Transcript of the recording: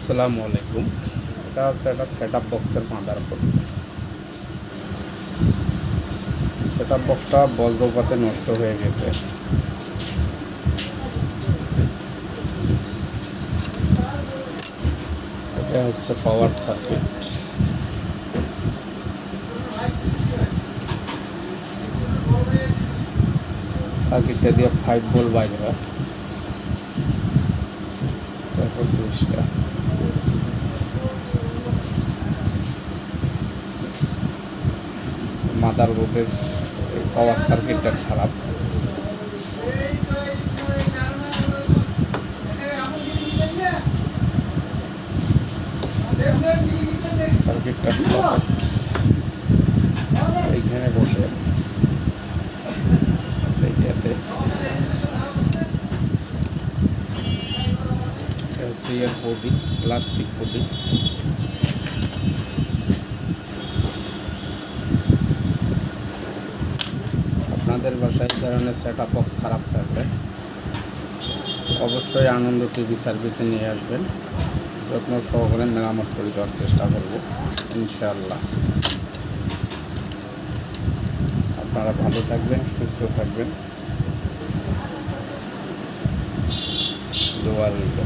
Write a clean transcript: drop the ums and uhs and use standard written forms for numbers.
আসসালামু আলাইকুম। এটা হচ্ছে একটা সেট আপ বক্সের মাদারবোর্ড। সেট আপ বক্সটা বজ্রপাতে নষ্ট হয়ে গেছে। এটা হচ্ছে পাওয়ার সার্কিট। সার্কিটটা দিয়ে 5 ভোল্ট বাইরে হয়, তারপর 20টা। মাদারবোর্ডের পাওয়ার সার্কিটটা খারাপ। সার্কিটটা এইখানে বসে এইটাতে সিয়ার বডি, প্লাস্টিক বডি। আপনাদের বাসায় এই ধরনের সেট আপ বক্স খারাপ থাকলে অবশ্যই আনন্দ টিভি সার্ভিসে নিয়ে আসবেন। যত্ন সহকারে মেরামত করে দেওয়ার চেষ্টা করব ইনশাআল্লাহ। আপনারা ভালো থাকবেন, সুস্থ থাকবেন, দোয়া রইল।